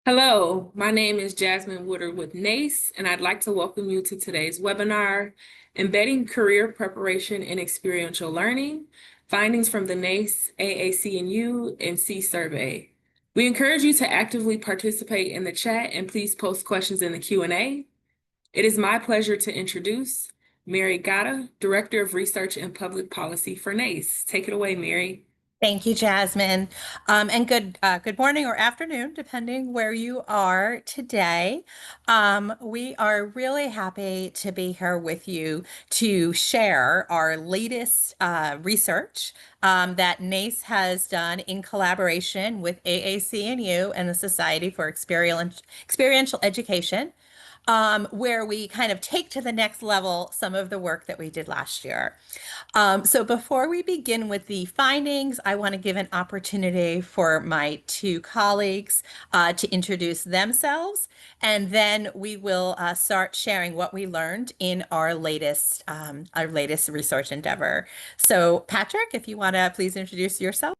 Hello, my name is Jasmine Woodard with NACE, and I'd like to welcome you to today's webinar, Embedding Career Preparation in Experiential Learning, Findings from the NACE, AAC&U, and C Survey. We encourage you to actively participate in the chat and please post questions in the Q&A. It is my pleasure to introduce Mary Gatta, Director of Research and Public Policy for NACE. Take it away, Mary. Thank you, Jasmine. And good morning or afternoon, depending where you are today. We are really happy to be here with you to share our latest research that NACE has done in collaboration with AAC&U and the Society for Experiential Education, where we kind of take to the next level some of the work that we did last year. So before we begin with the findings, I want to give an opportunity for my two colleagues to introduce themselves, and then we will start sharing what we learned in our latest research endeavor. So Patrick, if you want to please introduce yourself.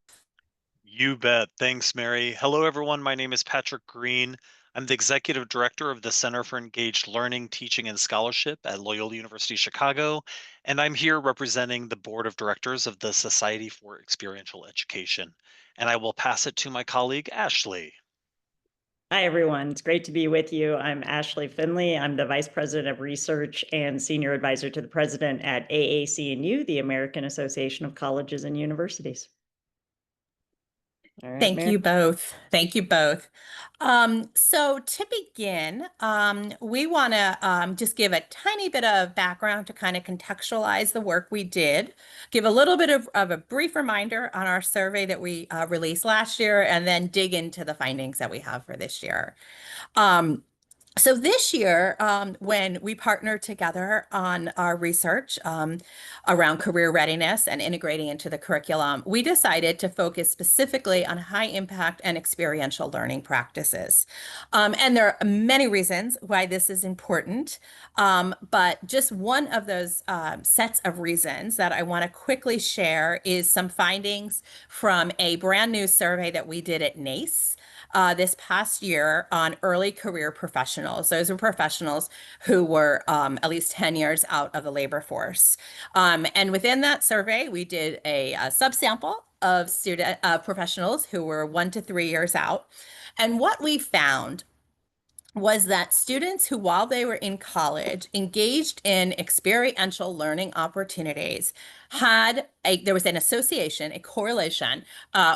You bet. Thanks, Mary. Hello, everyone. My name is Patrick Green. I'm the Executive Director of the Center for Engaged Learning, Teaching, and Scholarship at Loyola University Chicago, and I'm here representing the Board of Directors of the Society for Experiential Education. And I will pass it to my colleague, Ashley. Hi, everyone. It's great to be with you. I'm Ashley Finley. I'm the Vice President of Research and Senior Advisor to the President at AAC&U, the American Association of Colleges and Universities. All right, Thank you both. Thank you both. So to begin, we want to just give a tiny bit of background to kind of contextualize the work we did, give a little bit of a brief reminder on our survey that we released last year, and then dig into the findings that we have for this year. So this year, when we partnered together on our research around career readiness and integrating into the curriculum, we decided to focus specifically on high impact and experiential learning practices. And there are many reasons why this is important, but just one of those sets of reasons that I want to quickly share is some findings from a brand new survey that we did at NACE. This past year on early career professionals. Those are professionals who were at least 10 years out of the labor force. And within that survey, we did a subsample of professionals who were 1 to 3 years out. And what we found was that students who, while they were in college, engaged in experiential learning opportunities there was an association, a correlation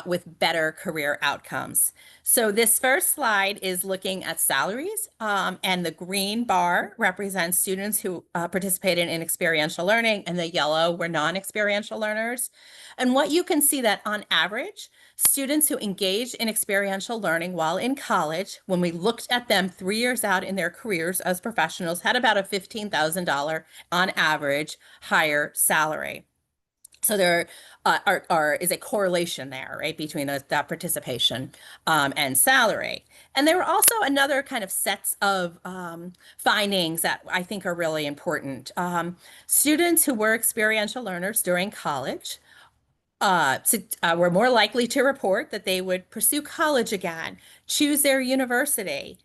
with better career outcomes. So this first slide is looking at salaries, and the green bar represents students who participated in experiential learning, and the yellow were non-experiential learners. And what you can see that on average, students who engaged in experiential learning while in college, when we looked at them 3 years out in their careers as professionals, had about a $15,000 on average higher salary. So there is a correlation there, right, between that participation and salary. And there were also another kind of sets of findings that I think are really important. Students who were experiential learners during college were more likely to report that they would pursue college again, choose their university.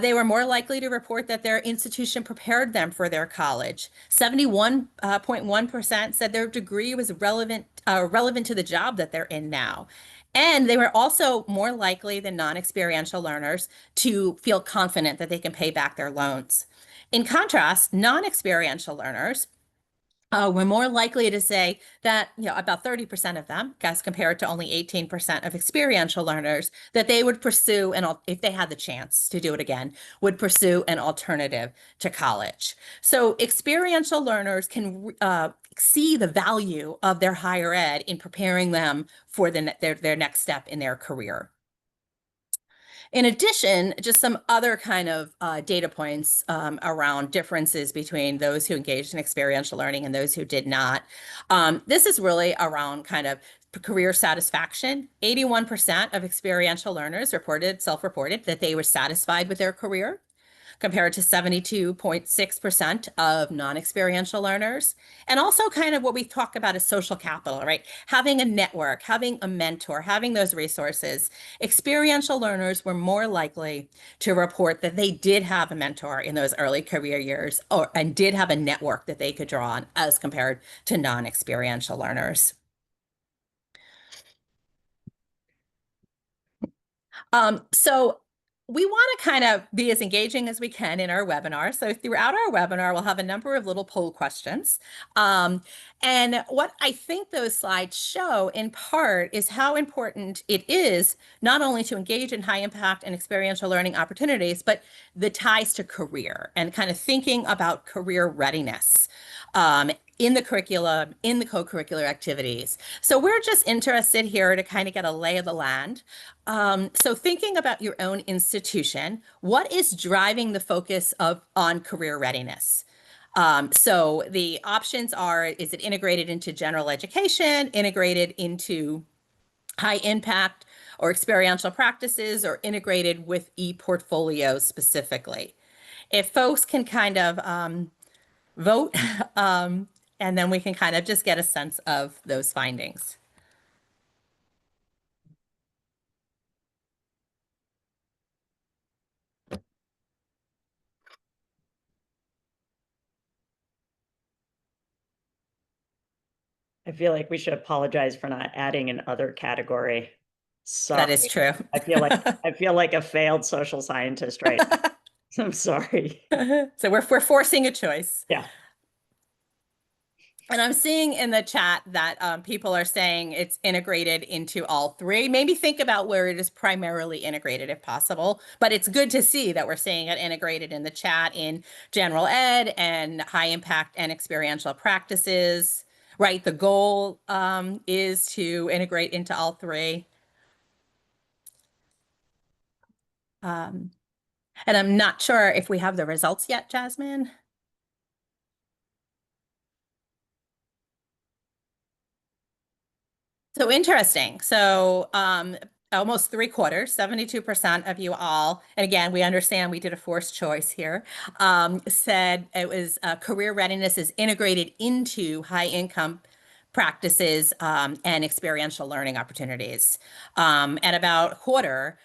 They were more likely to report that their institution prepared them for their college. 71.1% said their degree was relevant to the job that they're in now. And they were also more likely than non-experiential learners to feel confident that they can pay back their loans. In contrast, non-experiential learners we're more likely to say that, about 30% of them, as compared to only 18% of experiential learners, that they would pursue, if they had the chance to do it again, would pursue an alternative to college. So experiential learners can see the value of their higher ed in preparing them for their next step in their career. In addition, just some other kind of data points around differences between those who engaged in experiential learning and those who did not. This is really around kind of career satisfaction. 81% of experiential learners self-reported that they were satisfied with their career. compared to 72.6% of non-experiential learners. And also kind of what we talk about as social capital, right? Having a network, having a mentor, having those resources. Experiential learners were more likely to report that they did have a mentor in those early career years and did have a network that they could draw on as compared to non-experiential learners. So we want to kind of be as engaging as we can in our webinar. So throughout our webinar, we'll have a number of little poll questions. And what I think those slides show in part is how important it is not only to engage in high impact and experiential learning opportunities, but the ties to career and kind of thinking about career readiness in the curriculum, in the co-curricular activities. So we're just interested here to kind of get a lay of the land. So thinking about your own institution, what is driving the focus on career readiness? So the options are, is it integrated into general education, integrated into high impact or experiential practices, or integrated with e-portfolios specifically? If folks can kind of vote, and then we can kind of just get a sense of those findings. I feel like we should apologize for not adding an other category. Sorry. That is true. I feel like a failed social scientist right now. I'm sorry. So we're forcing a choice. Yeah. And I'm seeing in the chat that people are saying it's integrated into all three. Maybe think about where it is primarily integrated if possible. But it's good to see that we're seeing it integrated in the chat in general ed and high impact and experiential practices, right? The goal is to integrate into all three. And I'm not sure if we have the results yet, Jasmine. So interesting. So almost 3/4, 72% of you all, and again, we understand we did a forced choice here, said it was career readiness is integrated into high income practices and experiential learning opportunities. And about a quarter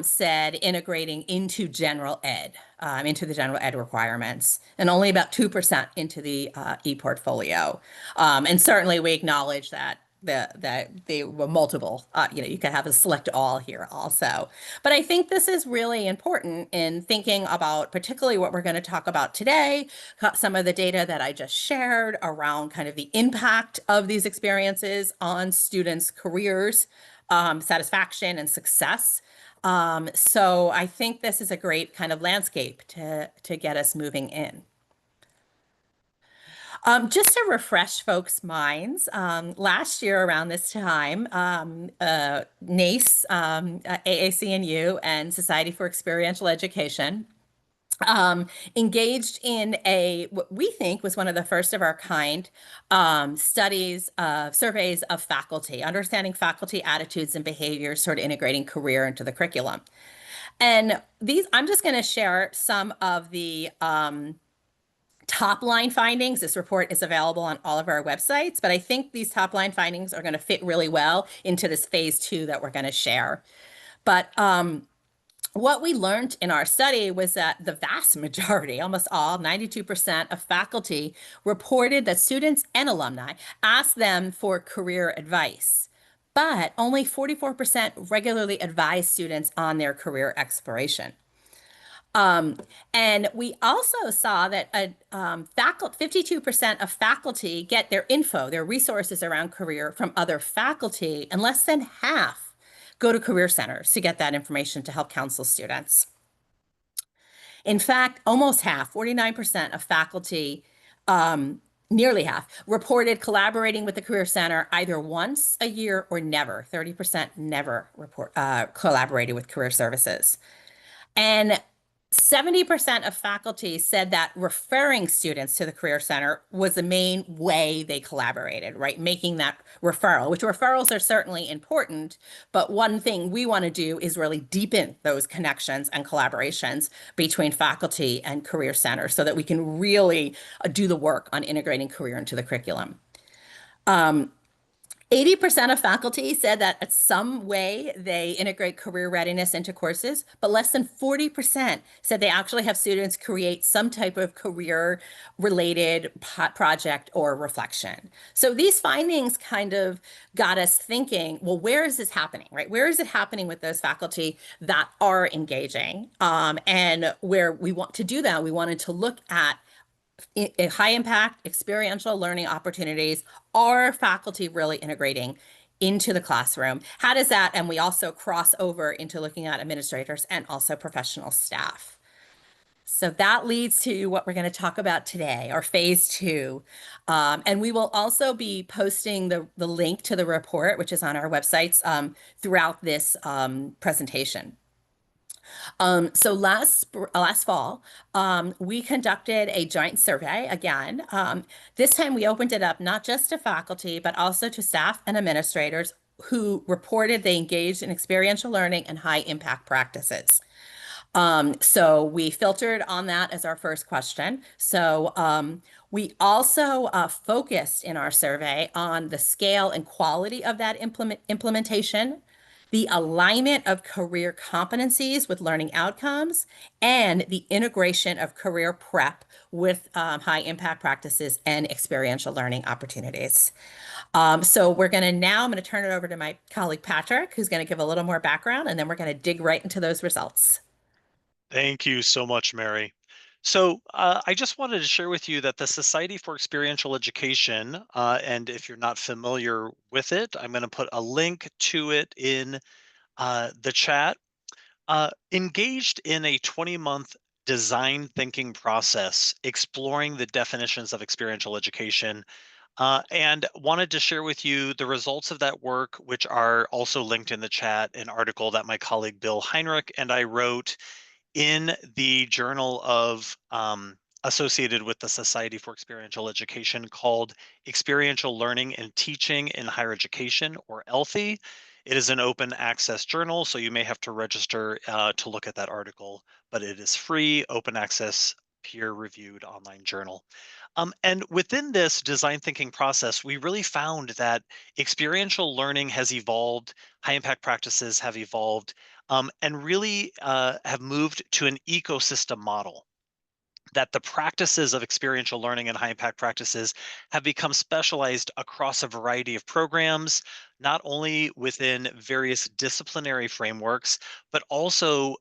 said integrating into general ed, into the general ed requirements, and only about 2% into the e-portfolio. And certainly we acknowledge that they were multiple, you can have a select all here also. But I think this is really important in thinking about particularly what we're going to talk about today, some of the data that I just shared around kind of the impact of these experiences on students' careers, satisfaction and success. So I think this is a great kind of landscape to get us moving in. Just to refresh folks' minds, last year around this time, NACE, AAC&U, and Society for Experiential Education engaged in what we think was one of the first of our kind surveys of faculty, understanding faculty attitudes and behaviors, sort of integrating career into the curriculum. And I'm just going to share some of the top line findings. This report is available on all of our websites, but I think these top line findings are going to fit really well into this phase 2 that we're going to share. But what we learned in our study was that the vast majority, almost all, 92% of faculty reported that students and alumni asked them for career advice, but only 44% regularly advised students on their career exploration. And we also saw that 52% of faculty get their info, their resources around career from other faculty, and less than half go to career centers to get that information to help counsel students. In fact, almost half, 49% of faculty, nearly half, reported collaborating with the Career Center either once a year or never. 30% never collaborated with career services. And 70% of faculty said that referring students to the Career Center was the main way they collaborated, right? Making that referral, which referrals are certainly important, but one thing we want to do is really deepen those connections and collaborations between faculty and Career Center so that we can really do the work on integrating career into the curriculum. 80% of faculty said that at some way they integrate career readiness into courses, but less than 40% said they actually have students create some type of career-related project or reflection. So these findings kind of got us thinking, well, where is this happening, right? Where is it happening with those faculty that are engaging? And where we want to do that, we wanted to look at high impact experiential learning opportunities. Are faculty really integrating into the classroom? How does that, and we also cross over into looking at administrators and also professional staff. So that leads to what we're going to talk about today, our phase 2. And we will also be posting the link to the report, which is on our websites throughout this presentation. So last fall, we conducted a joint survey again. This time we opened it up not just to faculty, but also to staff and administrators who reported they engaged in experiential learning and high impact practices. So we filtered on that as our first question. So we also focused in our survey on the scale and quality of that implementation, the alignment of career competencies with learning outcomes, and the integration of career prep with high impact practices and experiential learning opportunities. So I'm going to turn it over to my colleague Patrick, who's going to give a little more background, and then we're going to dig right into those results. Thank you so much, Mary. So I just wanted to share with you that the Society for Experiential Education, and if you're not familiar with it, I'm going to put a link to it in the chat, engaged in a 20-month design thinking process, exploring the definitions of experiential education, and wanted to share with you the results of that work, which are also linked in the chat, an article that my colleague Bill Heinrich and I wrote in the journal of associated with the Society for Experiential Education called Experiential Learning and Teaching in Higher Education, or ELTHE. It is an open access journal, so you may have to register to look at that article, but it is free, open access, peer-reviewed online journal. And within this design thinking process, we really found that experiential learning has evolved, high impact practices have evolved, and really have moved to an ecosystem model. That the practices of experiential learning and high impact practices have become specialized across a variety of programs, not only within various disciplinary frameworks, but also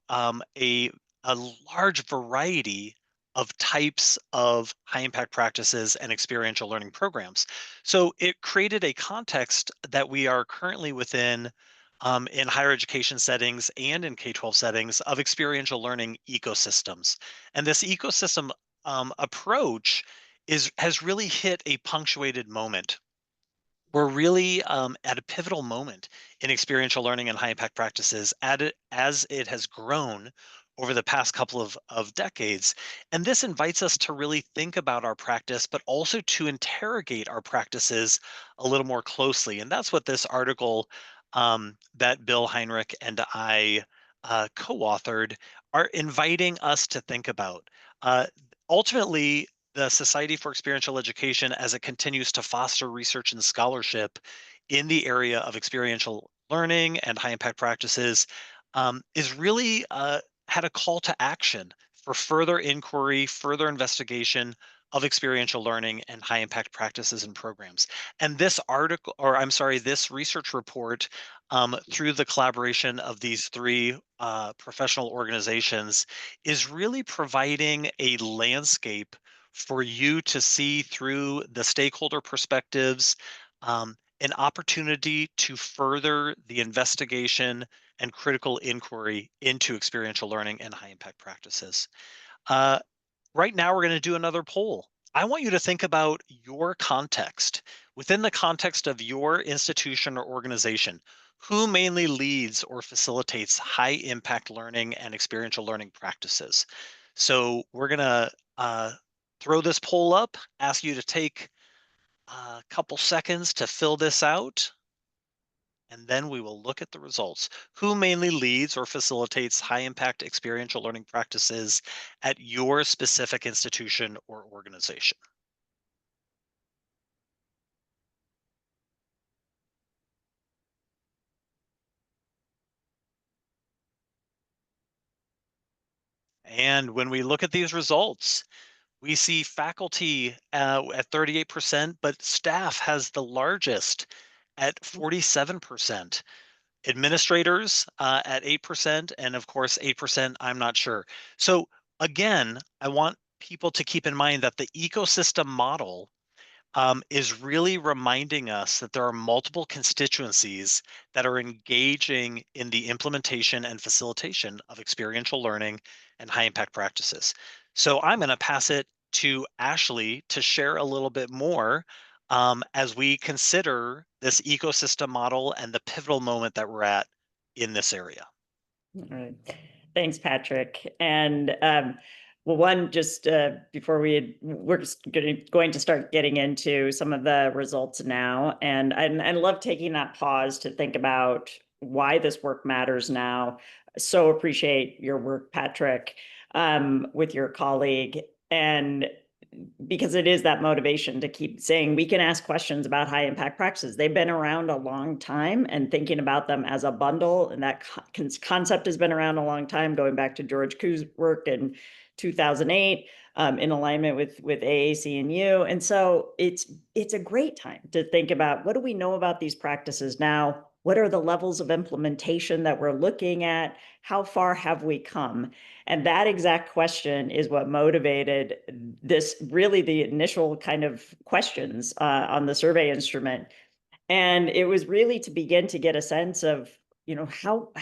a large variety of types of high impact practices and experiential learning programs. So it created a context that we are currently within in higher education settings and in K-12 settings of experiential learning ecosystems. And this ecosystem approach has really hit a punctuated moment. We're really at a pivotal moment in experiential learning and high impact practices as it has grown over the past couple of decades. And this invites us to really think about our practice, but also to interrogate our practices a little more closely. And that's what this article that Bill Heinrich and I co-authored are inviting us to think about. Ultimately, the Society for Experiential Education, as it continues to foster research and scholarship in the area of experiential learning and high impact practices, is really had a call to action for further inquiry, further investigation of experiential learning and high impact practices and programs. And this article, or I'm sorry, this research report, through the collaboration of these three professional organizations, is really providing a landscape for you to see through the stakeholder perspectives, an opportunity to further the investigation and critical inquiry into experiential learning and high impact practices. Right now, we're going to do another poll. I want you to think about your context. Within the context of your institution or organization, Who mainly leads or facilitates high impact learning and experiential learning practices? So we're gonna throw this poll up, ask you to take a couple seconds to fill this out, and then we will look at the results. Who mainly leads or facilitates high impact experiential learning practices at your specific institution or organization? And when we look at these results, we see faculty at 38%, but staff has the largest at 47%. Administrators at 8%, and of course, 8%, I'm not sure. So again, I want people to keep in mind that the ecosystem model is really reminding us that there are multiple constituencies that are engaging in the implementation and facilitation of experiential learning and high impact practices. So I'm going to pass it to Ashley to share a little bit more as we consider this ecosystem model and the pivotal moment that we're at in this area. All right. Thanks, Patrick. And well, one, just before we're just going to start getting into some of the results now. And I love taking that pause to think about why this work matters now. So appreciate your work, Patrick, with your colleague. And because it is that motivation to keep saying we can ask questions about high impact practices. They've been around a long time, and thinking about them as a bundle, and that concept has been around a long time, going back to George Kuh's work in 2008, in alignment with AAC&U. And so it's a great time to think about, what do we know about these practices now? What are the levels of implementation that we're looking at? How far have we come? And that exact question is what motivated this, really the initial kind of questions on the survey instrument. And it was really to begin to get a sense of, how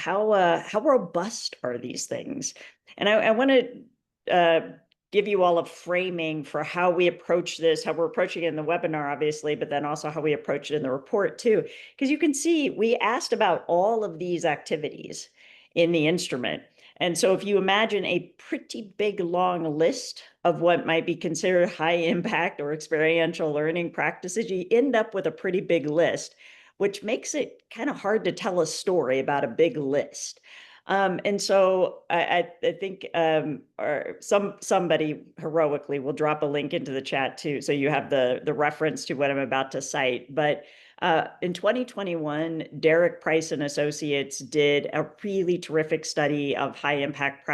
robust are these things? And I want to give you all a framing for how we approach this, how we're approaching it in the webinar, obviously, but then also how we approach it in the report too. Because you can see we asked about all of these activities in the instrument. And so if you imagine a pretty big, long list of what might be considered high impact or experiential learning practices, you end up with a pretty big list, which makes it kind of hard to tell a story about a big list. And so I think somebody heroically will drop a link into the chat too, so you have the reference to what I'm about to cite. But in 2021, Derek Price and Associates did a really terrific study of high impact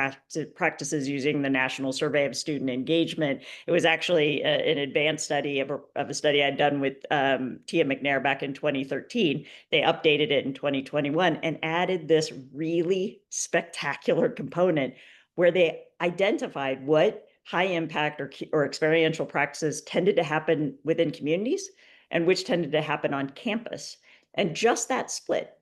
practices using the National Survey of Student Engagement. It was actually an advanced study of a study I'd done with Tia McNair back in 2013. They updated it in 2021 and added this really spectacular component where they identified what high impact or experiential practices tended to happen within communities and which tended to happen on campus. And just that split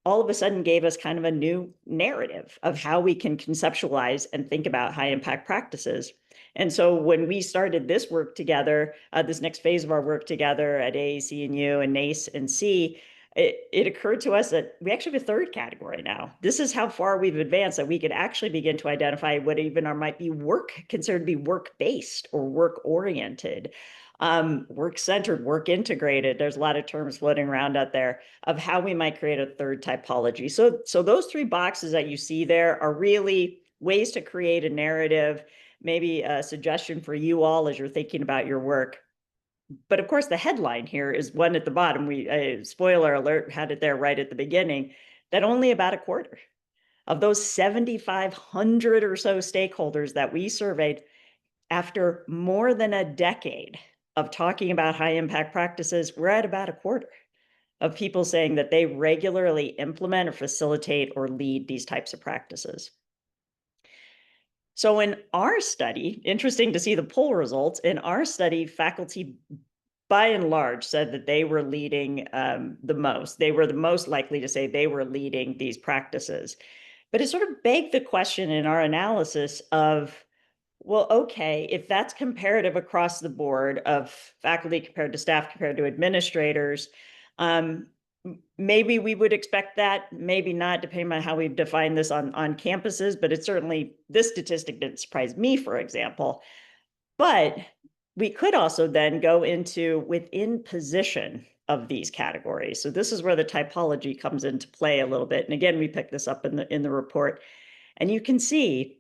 all of a sudden gave us kind of a new narrative of how we can conceptualize and think about high impact practices. And so when we started this work together, this next phase of our work together at AAC&U and NACE and C, it occurred to us that we actually have a third category now. This is how far we've advanced, that we could actually begin to identify what even might be considered to be work-based or work-oriented. Work-centered, work-integrated. There's a lot of terms floating around out there of how we might create a third typology. So those three boxes that you see there are really ways to create a narrative, maybe a suggestion for you all as you're thinking about your work. But of course, the headline here is one at the bottom. Spoiler alert, had it there right at the beginning, that only about a quarter of those 7,500 or so stakeholders that we surveyed, after more than a decade of talking about high impact practices, we're at about a quarter of people saying that they regularly implement or facilitate or lead these types of practices. So in our study, interesting to see the poll results, in our study, faculty by and large said that they were leading the most. They were the most likely to say they were leading these practices. But it sort of begged the question in our analysis of, well, okay, if that's comparative across the board of faculty compared to staff compared to administrators, maybe we would expect that, maybe not, depending on how we define this on campuses, but it's certainly, this statistic didn't surprise me, for example. But we could also then go into within position of these categories. So this is where the typology comes into play a little bit. And again, we picked this up in the report. And you can see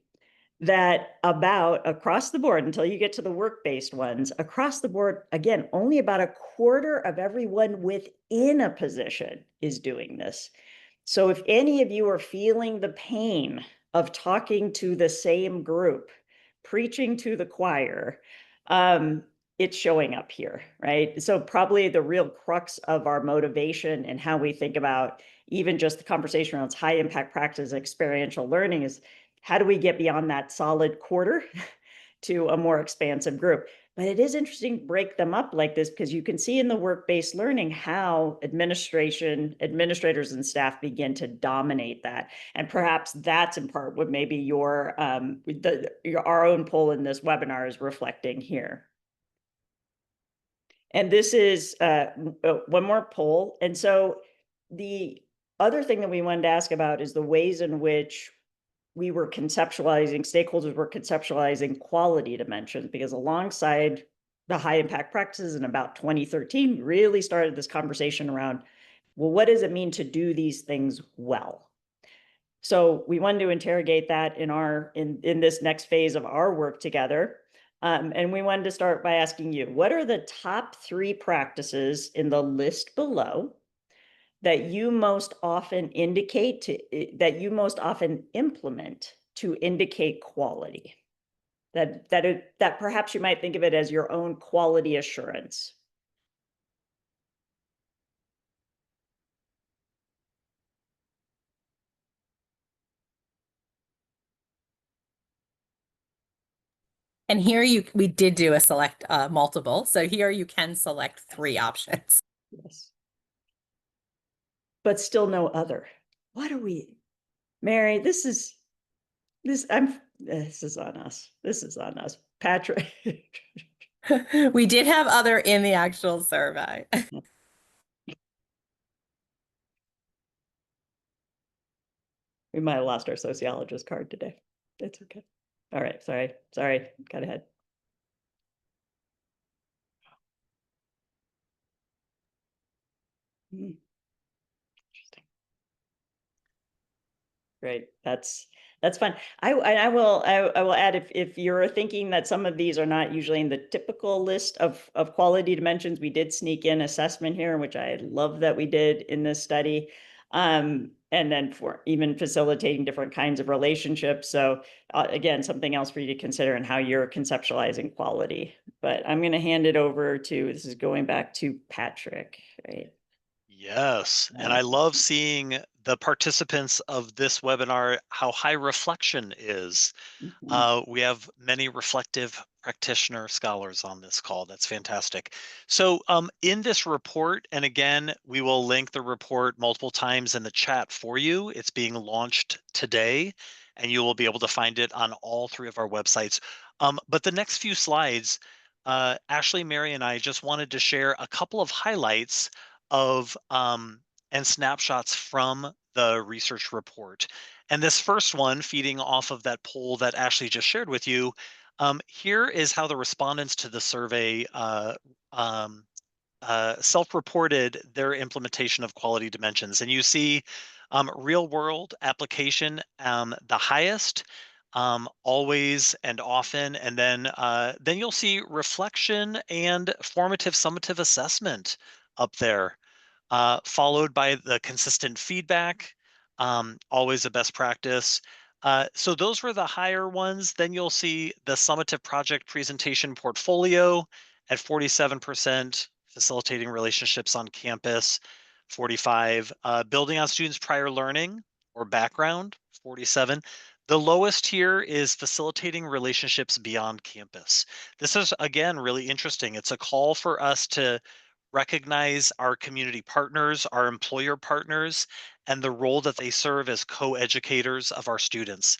that about across the board, until you get to the work-based ones, across the board, again, only about a quarter of everyone within a position is doing this. So if any of you are feeling the pain of talking to the same group, preaching to the choir, it's showing up here, right? So probably the real crux of our motivation and how we think about even just the conversation around high impact practice, experiential learning is, how do we get beyond that solid quarter to a more expansive group? But it is interesting to break them up like this, because you can see in the work-based learning how administrators and staff begin to dominate that. And perhaps that's in part what maybe our own poll in this webinar is reflecting here. And this is one more poll. And so the other thing that we wanted to ask about is the ways in which stakeholders were conceptualizing quality dimensions, because alongside the high impact practices in about 2013, really started this conversation around, well, what does it mean to do these things well? So we wanted to interrogate that in this next phase of our work together. And we wanted to start by asking you, what are the top 3 practices in the list below that you most often implement to indicate quality, that perhaps you might think of it as your own quality assurance? And here we did do a select multiple. So here you can select 3 options. Yes. But still no other. What are we, Mary? This is on us. This is on us. Patrick. We did have other in the actual survey. We might have lost our sociologist card today. It's okay. All right. Sorry. Got ahead. Interesting. Great. That's fine. I will add, if you're thinking that some of these are not usually in the typical list of quality dimensions, we did sneak in assessment here, which I love that we did in this study. And then for even facilitating different kinds of relationships. So again, something else for you to consider in how you're conceptualizing quality. But I'm going to hand it over to, this is going back to Patrick, right? Yes, and I love seeing the participants of this webinar, how high reflection is. We have many reflective practitioner scholars on this call. That's fantastic. So in this report, and again, we will link the report multiple times in the chat for you. It's being launched today, and you will be able to find it on all 3 of our websites. But the next few slides, Ashley, Mary, and I just wanted to share a couple of highlights of and snapshots from the research report. And this first one, feeding off of that poll that Ashley just shared with you, here is how the respondents to the survey self-reported their implementation of quality dimensions. And you see real world application, the highest, always and often, and then you'll see reflection and formative summative assessment up there, followed by the consistent feedback, always a best practice. So those were the higher ones. Then you'll see the summative project presentation portfolio at 47%, facilitating relationships on campus, 45, building on students' prior learning or background, 47. The lowest here is facilitating relationships beyond campus. This is, again, really interesting. It's a call for us to recognize our community partners, our employer partners, and the role that they serve as co-educators of our students,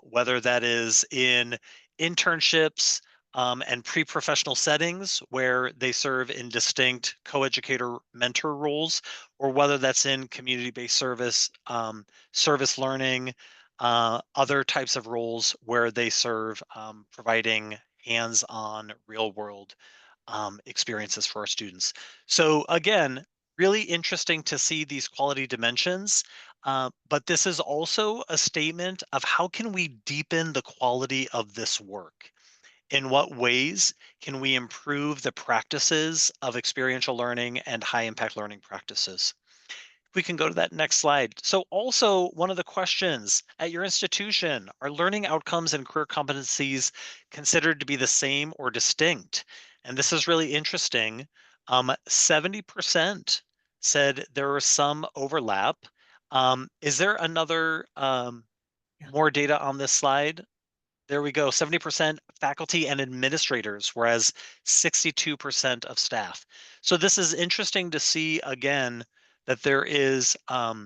whether that is in internships, and pre-professional settings where they serve in distinct co-educator mentor roles, or whether that's in community-based service, service learning, other types of roles where they serve providing hands-on real-world experiences for our students. So again, really interesting to see these quality dimensions, but this is also a statement of how can we deepen the quality of this work? In what ways can we improve the practices of experiential learning and high impact learning practices? We can go to that next slide. So also one of the questions at your institution, are learning outcomes and career competencies considered to be the same or distinct? And this is really interesting. 70% said there was some overlap. Is there another more data on this slide? There we go, 70% faculty and administrators, whereas 62% of staff. So this is interesting to see again that there is a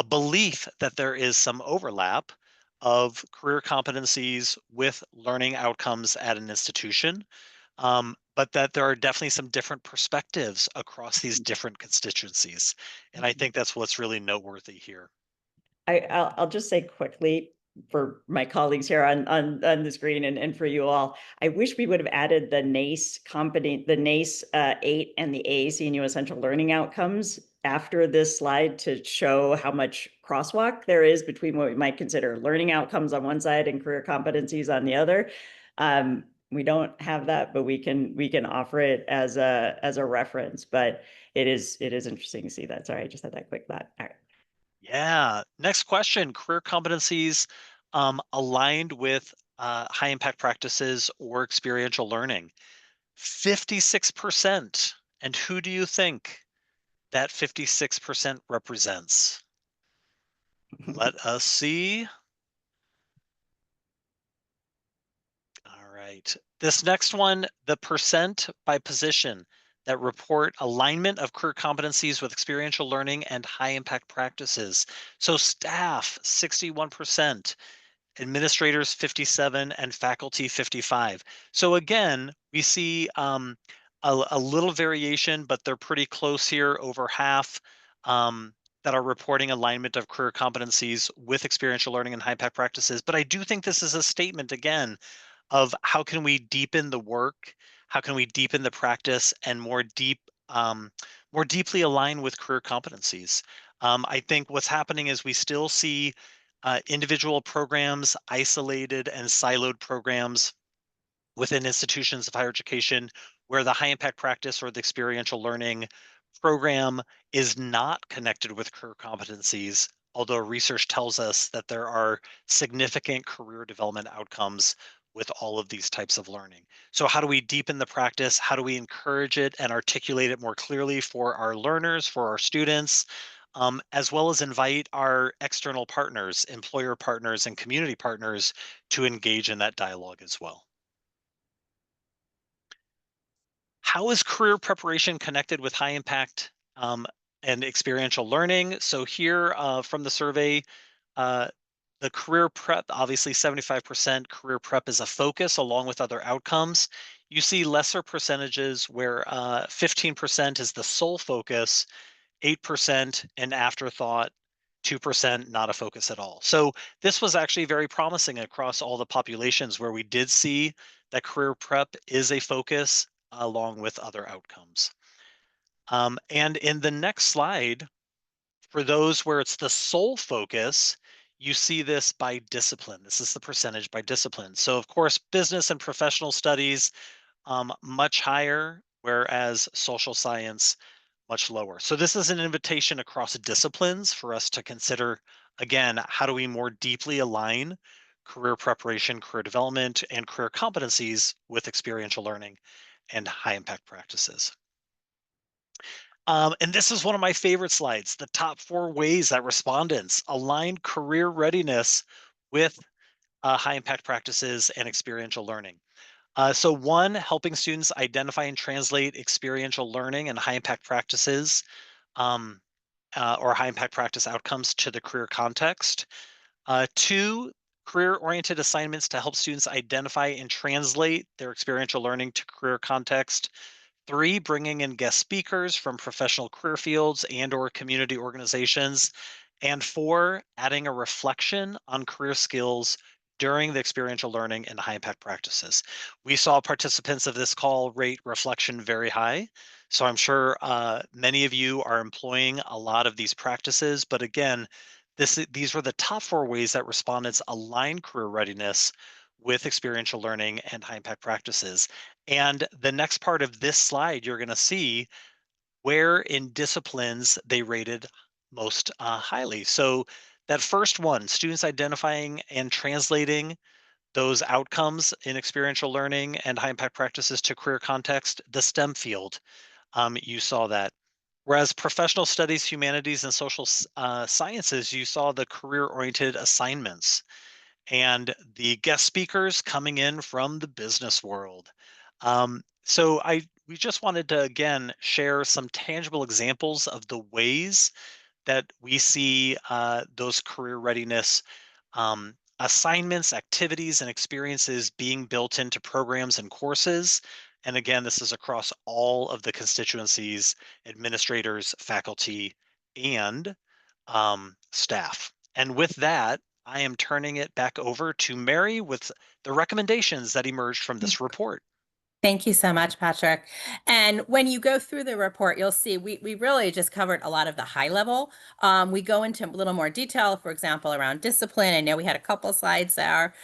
belief that there is some overlap of career competencies with learning outcomes at an institution, but that there are definitely some different perspectives across these different constituencies. And I think that's what's really noteworthy here. I'll just say quickly for my colleagues here on the screen and for you all, I wish we would have added the NACE company, the NACE 8 and the AAC&U essential learning outcomes after this slide to show how much crosswalk there is between what we might consider learning outcomes on one side and career competencies on the other. We don't have that, but we can offer it as a reference. But it is interesting to see that. Sorry, I just had that quick thought. All right. Yeah. Next question, career competencies aligned with high impact practices or experiential learning. 56%. And who do you think that 56% represents? Let us see. All right. This next one, the percent by position that report alignment of career competencies with experiential learning and high impact practices. So staff, 61%. Administrators 57 and faculty 55. So again, we see a little variation, but they're pretty close here, over half that are reporting alignment of career competencies with experiential learning and high impact practices. But I do think this is a statement again of how can we deepen the work, how can we deepen the practice and more deeply align with career competencies. I think what's happening is we still see individual programs, isolated and siloed programs within institutions of higher education where the high impact practice or the experiential learning program is not connected with career competencies, although research tells us that there are significant career development outcomes with all of these types of learning. So how do we deepen the practice? How do we encourage it and articulate it more clearly for our learners, for our students? As well as invite our external partners, employer partners, and community partners to engage in that dialogue as well. How is career preparation connected with high impact and experiential learning? So here from the survey, the career prep, obviously 75% career prep is a focus along with other outcomes. You see lesser percentages where 15% is the sole focus, 8% an afterthought, 2% not a focus at all. So this was actually very promising across all the populations where we did see that career prep is a focus along with other outcomes. And in the next slide, for those where it's the sole focus, you see this by discipline. This is the percentage by discipline. So of course, business and professional studies, much higher, whereas social science, much lower. So this is an invitation across disciplines for us to consider, again, how do we more deeply align career preparation, career development, and career competencies with experiential learning and high impact practices. And this is one of my favorite slides, the top 4 ways that respondents aligned career readiness with high impact practices and experiential learning. So 1, helping students identify and translate experiential learning and high impact practices or high impact practice outcomes to the career context. 2, career-oriented assignments to help students identify and translate their experiential learning to career context. 3, bringing in guest speakers from professional career fields and/or community organizations. And 4, adding a reflection on career skills during the experiential learning and high impact practices. We saw participants of this call rate reflection very high. So I'm sure many of you are employing a lot of these practices. But again, these were the top 4 ways that respondents align career readiness with experiential learning and high impact practices. And the next part of this slide, you're going to see where in disciplines they rated most highly. So that first one, students identifying and translating those outcomes in experiential learning and high impact practices to career context, the STEM field, you saw that. Whereas professional studies, humanities, and social sciences, you saw the career-oriented assignments and the guest speakers coming in from the business world. So we just wanted to again share some tangible examples of the ways that we see those career readiness assignments, activities, and experiences being built into programs and courses. And again, this is across all of the constituencies, administrators, faculty, and staff. And with that, I am turning it back over to Mary with the recommendations that emerged from this report. Thank you so much, Patrick. And when you go through the report, you'll see we really just covered a lot of the high level. We go into a little more detail, for example, around discipline. I know we had a couple of slides there.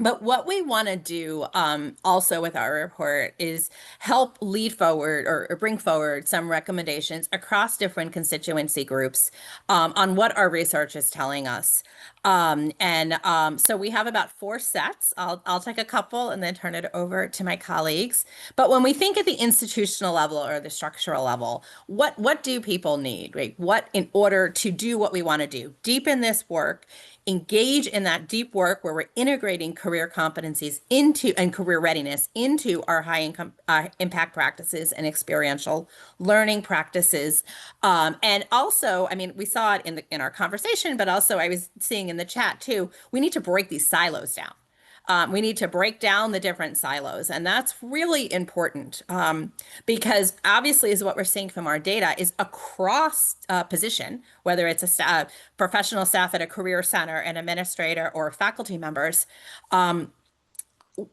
But what we want to do also with our report is help lead forward or bring forward some recommendations across different constituency groups on what our research is telling us. So we have about 4 sets. I'll take a couple and then turn it over to my colleagues. But when we think at the institutional level or the structural level, what do people need, right? What in order to do what we want to do, deepen this work, engage in that deep work where we're integrating career competencies into and career readiness into our high income impact practices and experiential learning practices. And also, I mean, we saw it in our conversation, but also I was seeing in the chat too, we need to break these silos down. We need to break down the different silos, and that's really important because obviously is what we're seeing from our data is across position, whether it's a professional staff at a career center, an administrator, or faculty members,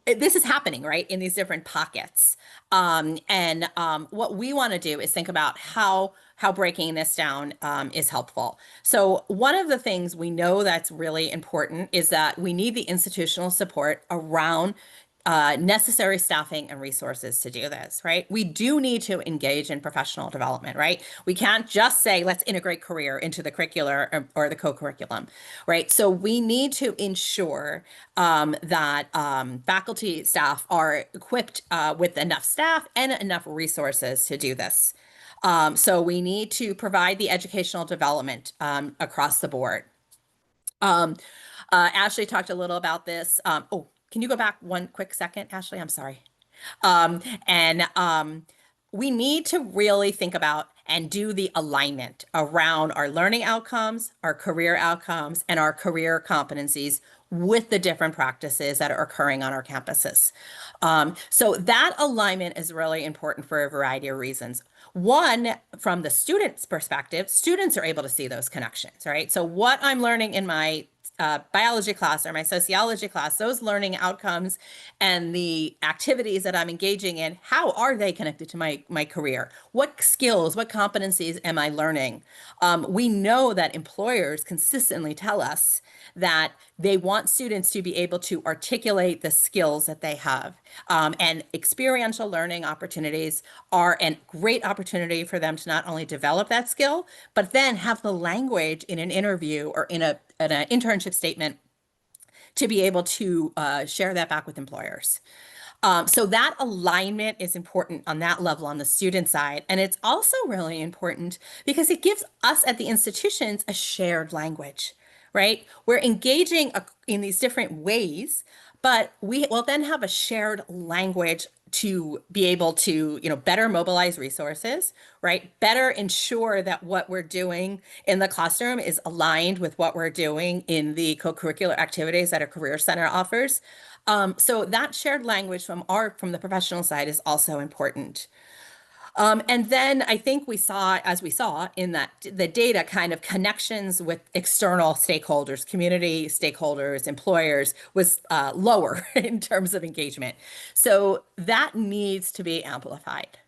this is happening, right, in these different pockets. What we want to do is think about how breaking this down is helpful. So one of the things we know that's really important is that we need the institutional support around necessary staffing and resources to do this, right? We do need to engage in professional development, right? We can't just say, let's integrate career into the curricular or the co-curriculum, right? So we need to ensure that faculty staff are equipped with enough staff and enough resources to do this. So we need to provide the educational development across the board. Ashley talked a little about this. Can you go back one quick second, Ashley? I'm sorry. We need to really think about and do the alignment around our learning outcomes, our career outcomes, and our career competencies with the different practices that are occurring on our campuses. So that alignment is really important for a variety of reasons. One, from the student's perspective, students are able to see those connections, right? So what I'm learning in my biology class or my sociology class, those learning outcomes and the activities that I'm engaging in, how are they connected to my career? What skills, what competencies am I learning? We know that employers consistently tell us that they want students to be able to articulate the skills that they have. And experiential learning opportunities are a great opportunity for them to not only develop that skill, but then have the language in an interview or in an internship statement to be able to share that back with employers. So that alignment is important on that level on the student side. And it's also really important because it gives us at the institutions a shared language, right? We're engaging in these different ways, But we will then have a shared language to be able to, better mobilize resources, right? Better ensure that what we're doing in the classroom is aligned with what we're doing in the co-curricular activities that a career center offers. So that shared language from the professional side is also important. And then I think as we saw in the data, kind of connections with external stakeholders, community stakeholders, employers was lower in terms of engagement. So that needs to be amplified.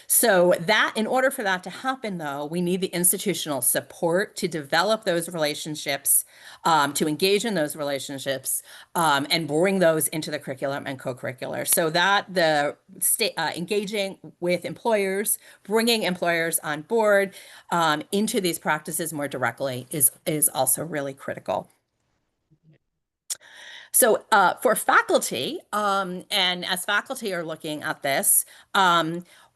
So that in order for that to happen, though, we need the institutional support to develop those relationships, to engage in those relationships, and bring those into the curriculum and co-curricular. So that the engaging with employers, bringing employers on board into these practices more directly is also really critical. So for faculty, and as faculty are looking at this,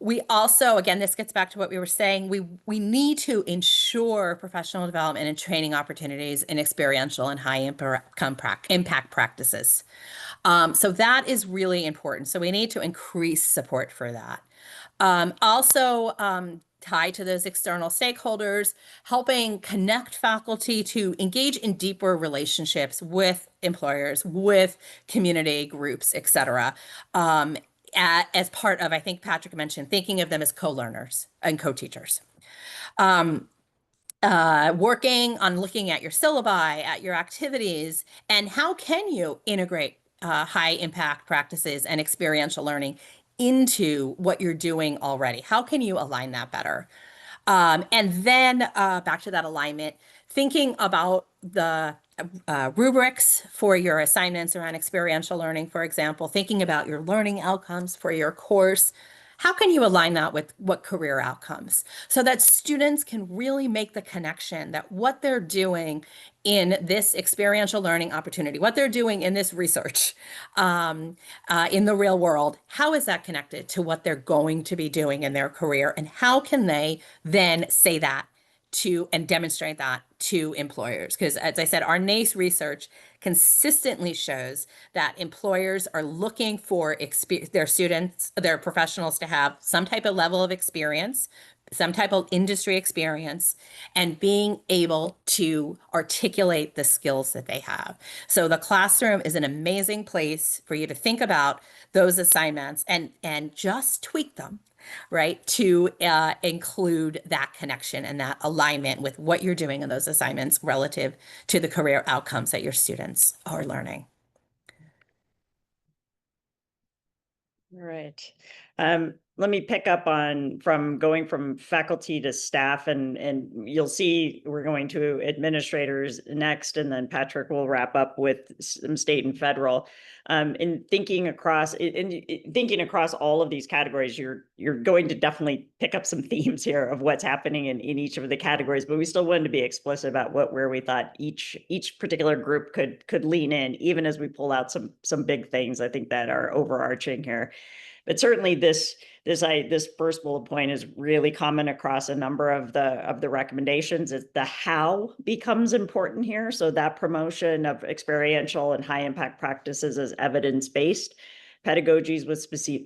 we also, again, this gets back to what we were saying, we need to ensure professional development and training opportunities in experiential and high impact practices. So that is really important. So we need to increase support for that. Also, tied to those external stakeholders, helping connect faculty to engage in deeper relationships with employers, with community groups, et cetera. As part of, I think Patrick mentioned, thinking of them as co-learners and co-teachers. Working on looking at your syllabi, at your activities, and how can you integrate high impact practices and experiential learning into what you're doing already? How can you align that better? And then back to that alignment, thinking about the rubrics for your assignments around experiential learning, for example, thinking about your learning outcomes for your course. How can you align that with what career outcomes so that students can really make the connection that what they're doing in this experiential learning opportunity, what they're doing in this research in the real world, how is that connected to what they're going to be doing in their career? And how can they then say that to and demonstrate that to employers? Because as I said, our NACE research consistently shows that employers are looking for their students, their professionals to have some type of level of experience, some type of industry experience, and being able to articulate the skills that they have. So the classroom is an amazing place for you to think about those assignments and just tweak them, right, to include that connection and that alignment with what you're doing in those assignments relative to the career outcomes that your students are learning. All right. Let me pick up on going from faculty to staff, and you'll see we're going to administrators next, and then Patrick will wrap up with some state and federal. In thinking across all of these categories, you're going to definitely pick up some themes here of what's happening in each of the categories, but we still wanted to be explicit about where we thought each particular group could lean in, even as we pull out some big things I think that are overarching here. But certainly this first bullet point is really common across a number of the recommendations. Is the how becomes important here. So that promotion of experiential and high impact practices as evidence-based pedagogies with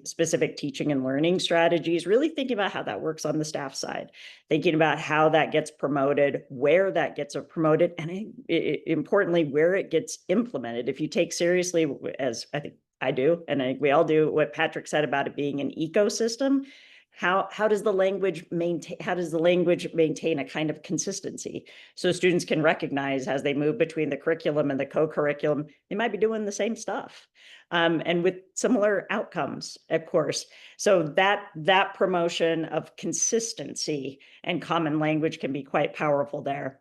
specific teaching and learning strategies, really thinking about how that works on the staff side, thinking about how that gets promoted, where that gets promoted, and importantly, where it gets implemented. If you take seriously, as I think I do, and I think we all do, what Patrick said about it being an ecosystem, how does the language maintain a kind of consistency so students can recognize as they move between the curriculum and the co-curriculum, they might be doing the same stuff and with similar outcomes, of course. So that promotion of consistency and common language can be quite powerful there.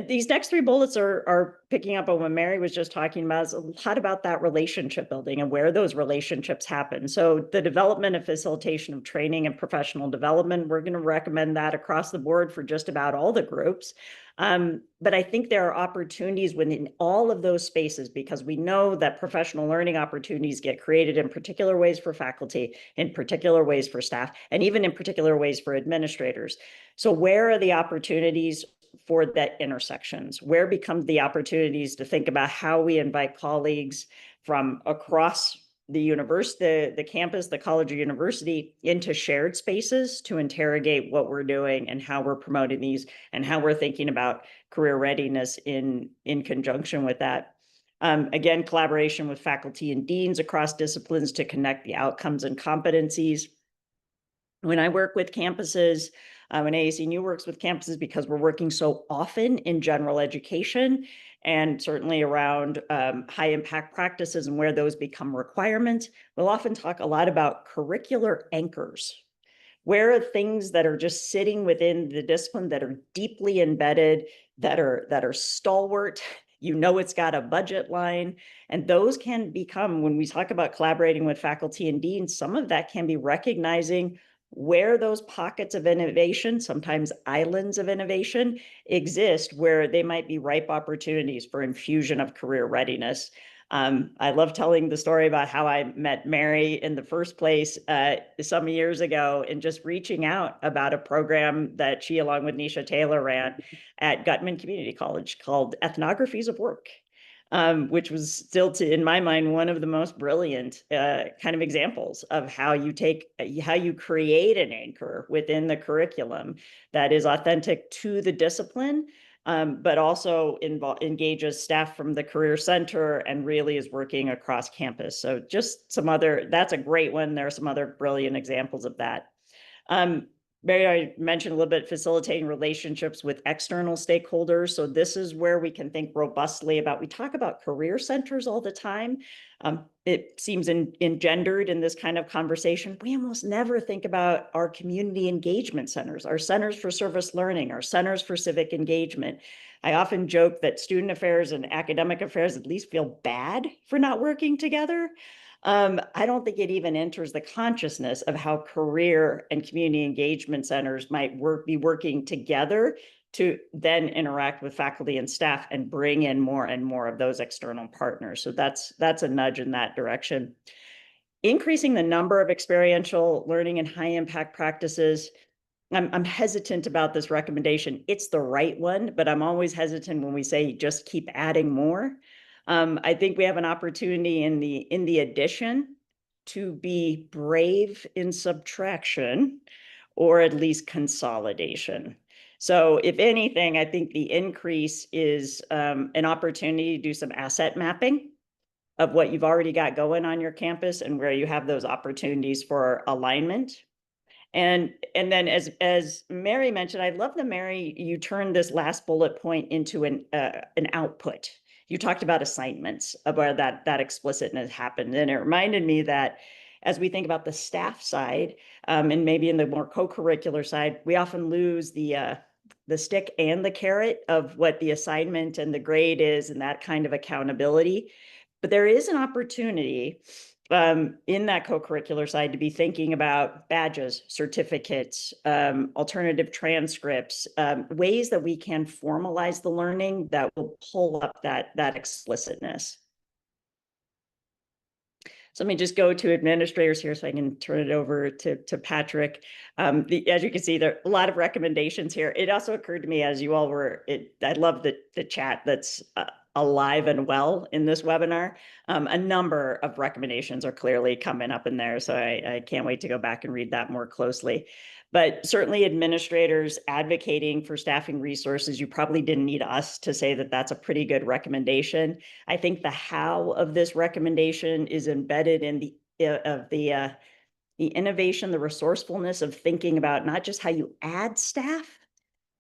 These next three bullets are picking up on what Mary was just talking about. Is a lot about that relationship building and where those relationships happen. So the development and facilitation of training and professional development, we're going to recommend that across the board for just about all the groups. But I think there are opportunities within all of those spaces, because we know that professional learning opportunities get created in particular ways for faculty, in particular ways for staff, and even in particular ways for administrators. So where are the opportunities? for that intersections? Where becomes the opportunities to think about how we invite colleagues from across the university, the campus, the college or university into shared spaces to interrogate what we're doing and how we're promoting these and how we're thinking about career readiness in conjunction with that. Again, collaboration with faculty and deans across disciplines to connect the outcomes and competencies. When I work with campuses, when AAC&U works with campuses, because we're working so often in general education and certainly around high impact practices and where those become requirements, we'll often talk a lot about curricular anchors. Where are things that are just sitting within the discipline that are deeply embedded, that are stalwart? You know, it's got a budget line, and those can become, when we talk about collaborating with faculty and deans, some of that can be recognizing where those pockets of innovation, sometimes islands of innovation, exist, where they might be ripe opportunities for infusion of career readiness. I love telling the story about how I met Mary in the first place some years ago, and just reaching out about a program that she, along with Nisha Taylor, ran at Gutman Community College called Ethnographies of Work, which was still, in my mind, one of the most brilliant kind of examples of how you create an anchor within the curriculum that is authentic to the discipline, but also engages staff from the Career Center and really is working across campus. So just that's a great one. There are some other brilliant examples of that. Mary, I mentioned a little bit facilitating relationships with external stakeholders. So this is where we can think robustly about, we talk about career centers all the time. It seems engendered in this kind of conversation. We almost never think about our community engagement centers, our centers for service learning, our centers for civic engagement. I often joke that student affairs and academic affairs at least feel bad for not working together. I don't think it even enters the consciousness of how career and community engagement centers might be working together to then interact with faculty and staff and bring in more and more of those external partners. So that's a nudge in that direction. Increasing the number of experiential learning and high impact practices. I'm hesitant about this recommendation. It's the right one, but I'm always hesitant when we say just keep adding more. I think we have an opportunity in the addition to be brave in subtraction, or at least consolidation. So if anything, I think the increase is an opportunity to do some asset mapping of what you've already got going on your campus and where you have those opportunities for alignment. And then as Mary mentioned, I love that, Mary, you turned this last bullet point into an output. You talked about assignments, about that explicitness happened. And it reminded me that as we think about the staff side, and maybe in the more co-curricular side, we often lose the stick and the carrot of what the assignment and the grade is and that kind of accountability. But there is an opportunity in that co-curricular side to be thinking about badges, certificates, alternative transcripts, ways that we can formalize the learning that will pull up that explicitness. So let me just go to administrators here so I can turn it over to Patrick. As you can see, there are a lot of recommendations here. It also occurred to me as you all were, I love the chat that's alive and well in this webinar. A number of recommendations are clearly coming up in there, so I can't wait to go back and read that more closely. But certainly administrators advocating for staffing resources, you probably didn't need us to say that that's a pretty good recommendation. I think the how of this recommendation is embedded in the innovation, the resourcefulness of thinking about not just how you add staff,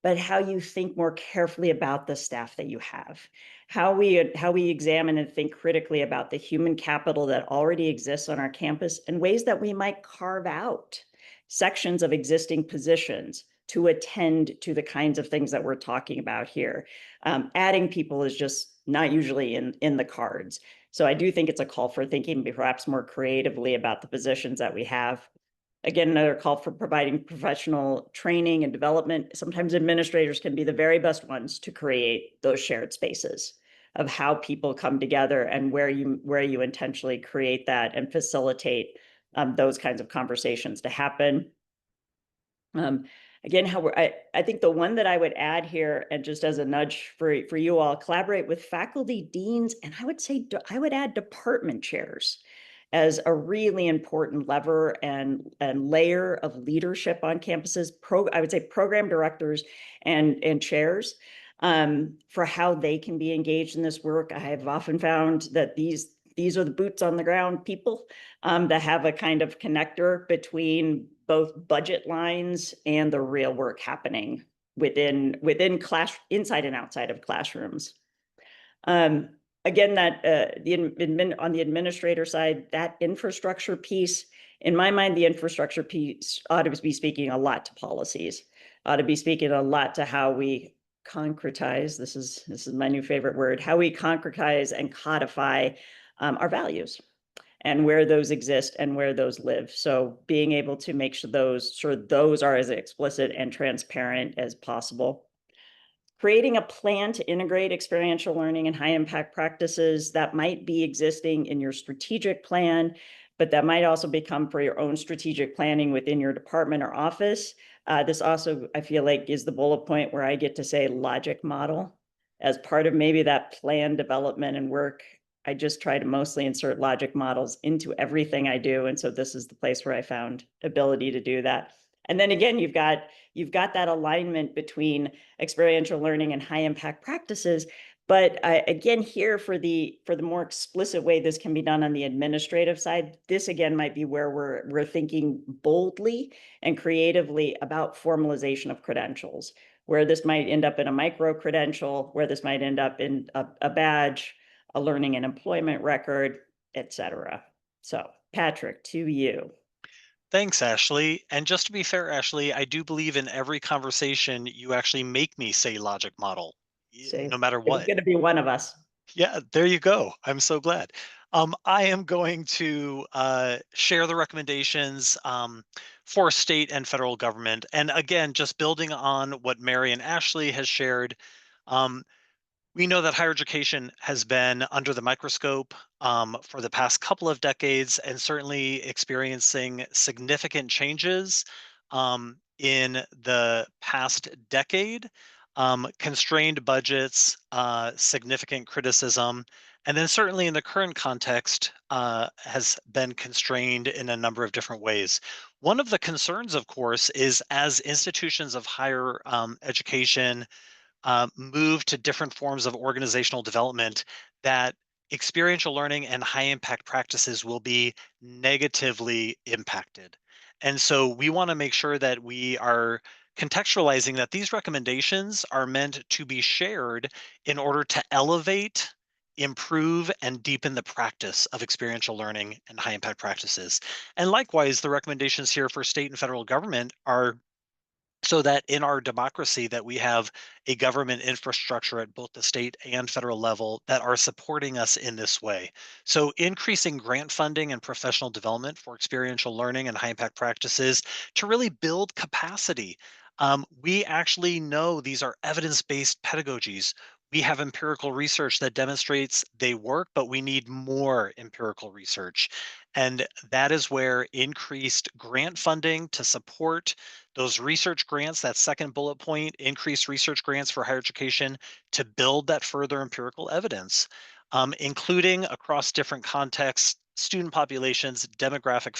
but how you think more carefully about the staff that you have, how we examine and think critically about the human capital that already exists on our campus and ways that we might carve out sections of existing positions to attend to the kinds of things that we're talking about here. Adding people is just not usually in the cards. So I do think it's a call for thinking perhaps more creatively about the positions that we have. Again, another call for providing professional training and development. Sometimes administrators can be the very best ones to create those shared spaces of how people come together and where you intentionally create that and facilitate those kinds of conversations to happen. again, I think the one that I would add here, and just as a nudge for you all, collaborate with faculty, deans, and I would say I would add department chairs as a really important lever and layer of leadership on campuses. I would say program directors and chairs for how they can be engaged in this work. I have often found that these are the boots on the ground people that have a kind of connector between both budget lines and the real work happening within class, inside and outside of classrooms. Again, that on the administrator side, that infrastructure piece, in my mind, the infrastructure piece ought to be speaking a lot to policies, ought to be speaking a lot to how we concretize. This is my new favorite word, how we concretize and codify our values and where those exist and where those live. So being able to make sure those are as explicit and transparent as possible. Creating a plan to integrate experiential learning and high impact practices that might be existing in your strategic plan, but that might also become for your own strategic planning within your department or office. This also, I feel like, is the bullet point where I get to say logic model as part of maybe that plan development and work. I just try to mostly insert logic models into everything I do. And so this is the place where I found ability to do that. And then again, you've got that alignment between experiential learning and high impact practices. But again, here for the more explicit way this can be done on the administrative side, this again might be where we're thinking boldly and creatively about formalization of credentials, where this might end up in a micro credential, where this might end up in a badge, a learning and employment record, etc. So, Patrick, to you. Thanks, Ashley. And just to be fair, Ashley, I do believe in every conversation you actually make me say logic model, See, no matter it was what. going to be one of us. Yeah, there you go. I'm so glad. I am going to share the recommendations for state and federal government. And again, just building on what Mary and Ashley has shared, we know that higher education has been under the microscope for the past couple of decades and certainly experiencing significant changes in the past decade. Constrained budgets, significant criticism, and then certainly in the current context has been constrained in a number of different ways. One of the concerns, of course, is as institutions of higher education move to different forms of organizational development, that experiential learning and high impact practices will be negatively impacted. And so we want to make sure that we are contextualizing that these recommendations are meant to be shared in order to elevate, improve, and deepen the practice of experiential learning and high impact practices. And likewise, the recommendations here for state and federal government are so that in our democracy that we have a government infrastructure at both the state and federal level that are supporting us in this way. So increasing grant funding and professional development for experiential learning and high impact practices to really build capacity. We actually know these are evidence-based pedagogies. We have empirical research that demonstrates they work, but we need more empirical research. And that is where increased grant funding to support those research grants, that second bullet point, increased research grants for higher education to build that further empirical evidence, including across different contexts, student populations, demographic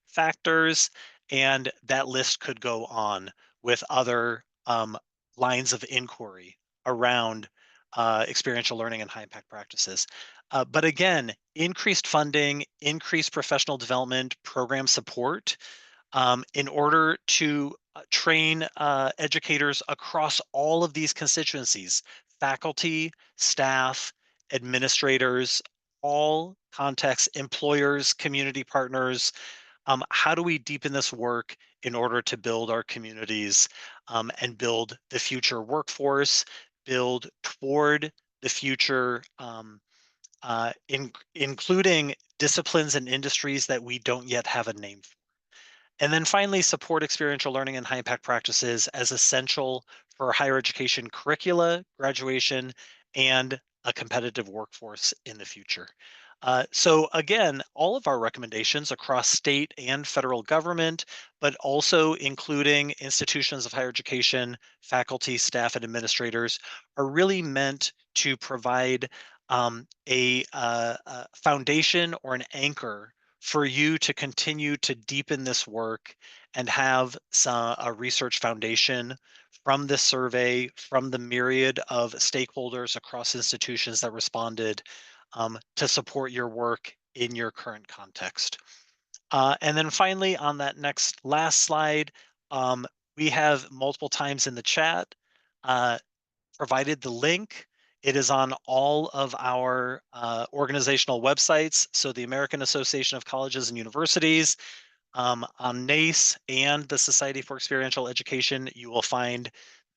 factors, and that list could go on with other lines of inquiry around experiential learning and high impact practices. But again, increased funding, increased professional development, program support, in order to train educators across all of these constituencies, faculty, staff, administrators, all contexts, employers, community partners. How do we deepen this work in order to build our communities and build the future workforce, build toward the future, including disciplines and industries that we don't yet have a name for? And then finally, support experiential learning and high impact practices as essential for higher education curricula, graduation, and a competitive workforce in the future. So again, all of our recommendations across state and federal government, but also including institutions of higher education, faculty, staff, and administrators, are really meant to provide a foundation or an anchor for you to continue to deepen this work and have a research foundation from this survey, from the myriad of stakeholders across institutions that responded, to support your work in your current context. And then finally, on that last slide, we have multiple times in the chat provided the link. It is on all of our organizational websites. So the American Association of Colleges and Universities, on NACE and the Society for Experiential Education, you will find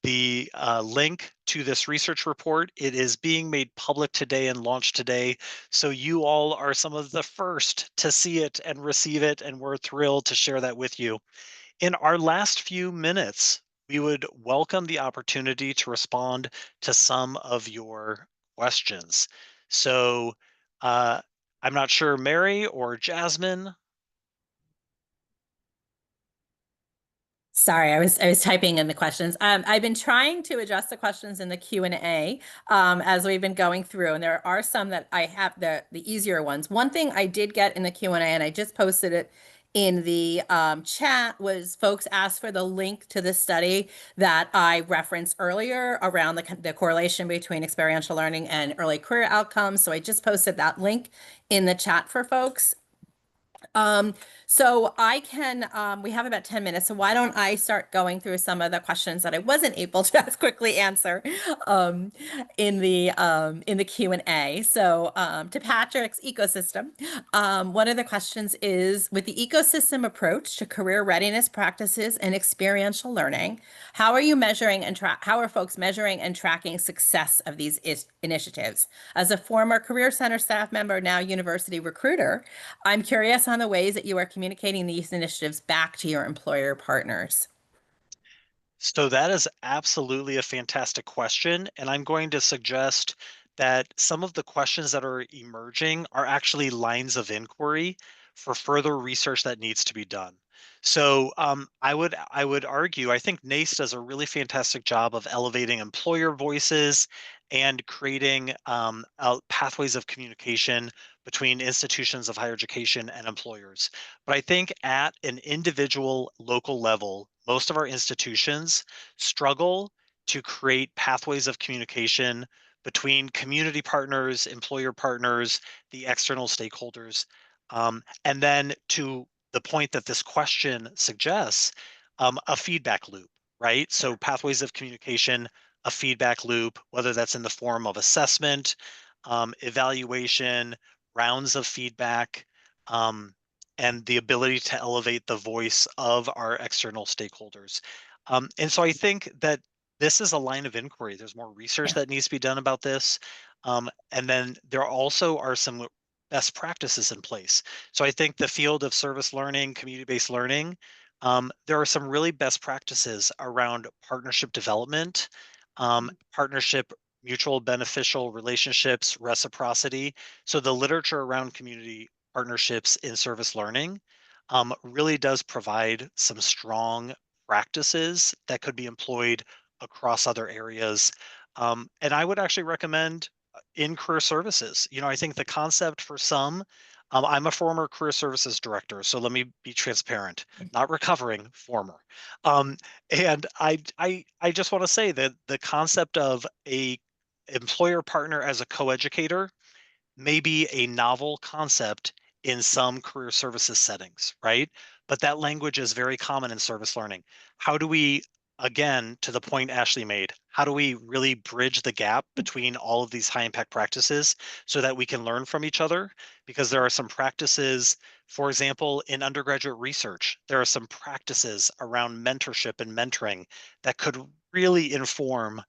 the link to this research report. It is being made public today and launched today. So you all are some of the first to see it and receive it, and we're thrilled to share that with you. In our last few minutes, we would welcome the opportunity to respond to some of your questions. So I'm not sure, Mary or Jasmine. Sorry, I was typing in the questions. I've been trying to adjust the questions in the Q&A as we've been going through, and there are some that I have the easier ones. One thing I did get in the Q&A, and I just posted it in the chat, was folks asked for the link to the study that I referenced earlier around the correlation between experiential learning and early career outcomes. So I just posted that link in the chat for folks. So I can, we have about 10 minutes, so why don't I start going through some of the questions that I wasn't able to as quickly answer in the Q&A. So to Patrick's ecosystem, one of the questions is, with the ecosystem approach to career readiness practices and experiential learning, how are you measuring and how are folks measuring and tracking success of these initiatives? As a former Career Center staff member, now university recruiter, I'm curious on the ways that you are communicating these initiatives back to your employer partners. So that is absolutely a fantastic question. And I'm going to suggest that some of the questions that are emerging are actually lines of inquiry for further research that needs to be done. So I would argue, I think NACE does a really fantastic job of elevating employer voices and creating pathways of communication between institutions of higher education and employers. But I think at an individual local level, most of our institutions struggle to create pathways of communication between community partners, employer partners, the external stakeholders. And then to the point that this question suggests, a feedback loop, right? So pathways of communication, a feedback loop, whether that's in the form of assessment, evaluation, rounds of feedback, and the ability to elevate the voice of our external stakeholders. And so I think that this is a line of inquiry. There's more research that needs to be done about this. And then there also are some best practices in place. So I think the field of service learning, community-based learning, there are some really best practices around partnership development, partnership, mutual beneficial relationships, reciprocity. So the literature around community partnerships in service learning really does provide some strong practices that could be employed across other areas. And I would actually recommend in career services. You know, I think the concept for some, I'm a former career services director, so let me be transparent, not recovering, former. And I just want to say that the concept of a employer partner as a co-educator may be a novel concept in some career services settings, right? But that language is very common in service learning. How do we, again, to the point Ashley made, how do we really bridge the gap between all of these high impact practices so that we can learn from each other? Because there are some practices, for example, in undergraduate research, there are some practices around mentorship and mentoring that could really inform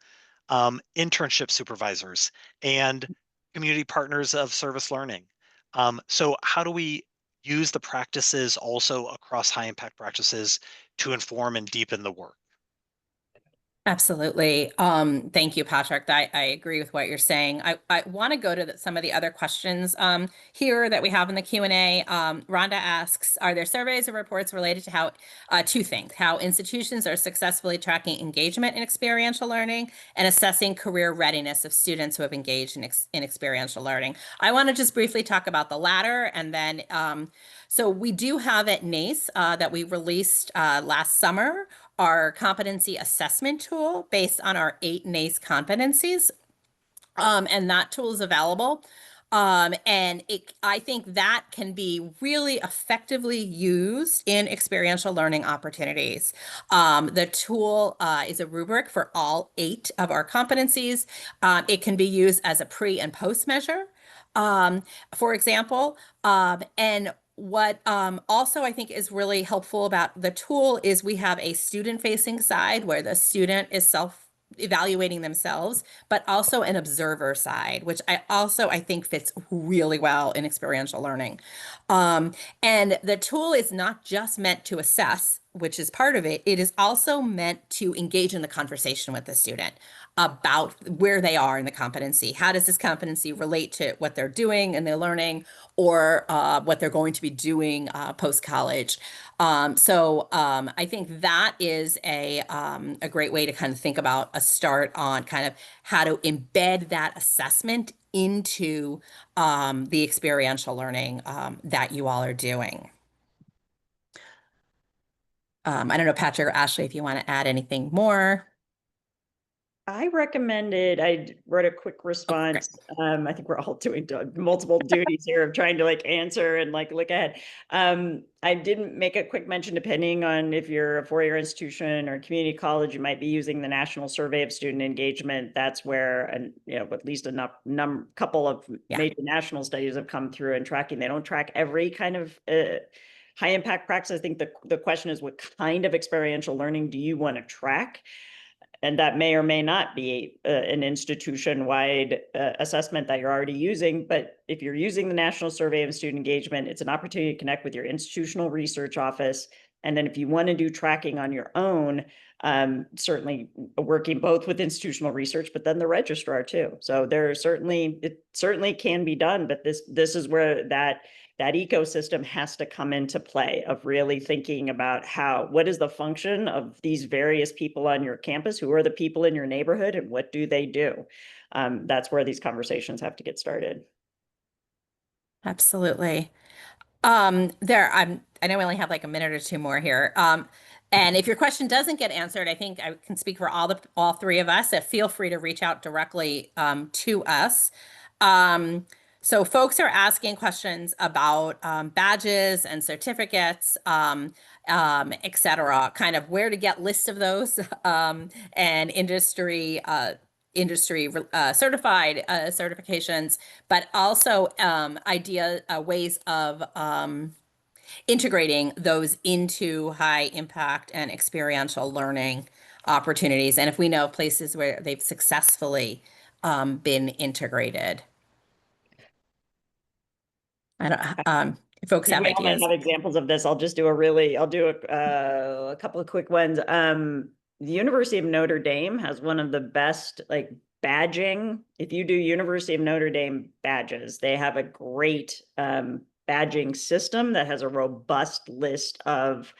internship supervisors and community partners of service learning. So how do we use the practices also across high impact practices to inform and deepen the work? Absolutely. Thank you, Patrick. I agree with what you're saying. I want to go to some of the other questions here that we have in the Q&A. Rhonda asks, are there surveys or reports related to how, two things, how institutions are successfully tracking engagement in experiential learning and assessing career readiness of students who have engaged in experiential learning? I want to just briefly talk about the latter, and then, so we do have at NACE that we released last summer, our competency assessment tool based on our 8 NACE competencies. And that tool is available. And I think that can be really effectively used in experiential learning opportunities. The tool is a rubric for all 8 of our competencies. It can be used as a pre and post measure, for example. And what also I think is really helpful about the tool is we have a student-facing side where the student is self-evaluating themselves, but also an observer side, which I think fits really well in experiential learning. And the tool is not just meant to assess, which is part of it. It is also meant to engage in the conversation with the student about where they are in the competency. How does this competency relate to what they're doing and they're learning, or what they're going to be doing post-college? I think that is a great way to kind of think about a start on kind of how to embed that assessment into the experiential learning that you all are doing. I don't know, Patrick or Ashley, if you want to add anything more. I wrote a quick response. I think we're all doing multiple duties here of trying to answer and look ahead. I didn't make a quick mention, depending on if you're a four-year institution or community college, you might be using the National Survey of Student Engagement. That's where, at least a couple of major national studies have come through and tracking. They don't track every kind of high impact practice. I think the question is, what kind of experiential learning do you want to track? And that may or may not be an institution-wide assessment that you're already using. But if you're using the National Survey of Student Engagement, it's an opportunity to connect with your institutional research office. And then if you want to do tracking on your own, certainly working both with institutional research, but then the registrar too. So it certainly can be done, but this is where that ecosystem has to come into play, of really thinking about what is the function of these various people on your campus? Who are the people in your neighborhood, and what do they do? That's where these conversations have to get started. Absolutely. I know we only have like a minute or two more here. And if your question doesn't get answered, I think I can speak for all 3 of us. Feel free to reach out directly to us. So folks are asking questions about badges and certificates, et cetera, kind of where to get lists of those, and industry certified certifications, but also ways of integrating those into high impact and experiential learning opportunities. And if we know places where they've successfully been integrated. I don't, if folks have ideas. We have examples of this. I'll do a couple of quick ones. The University of Notre Dame has one of the best badging. If you do University of Notre Dame badges, they have a great badging system that has a robust list of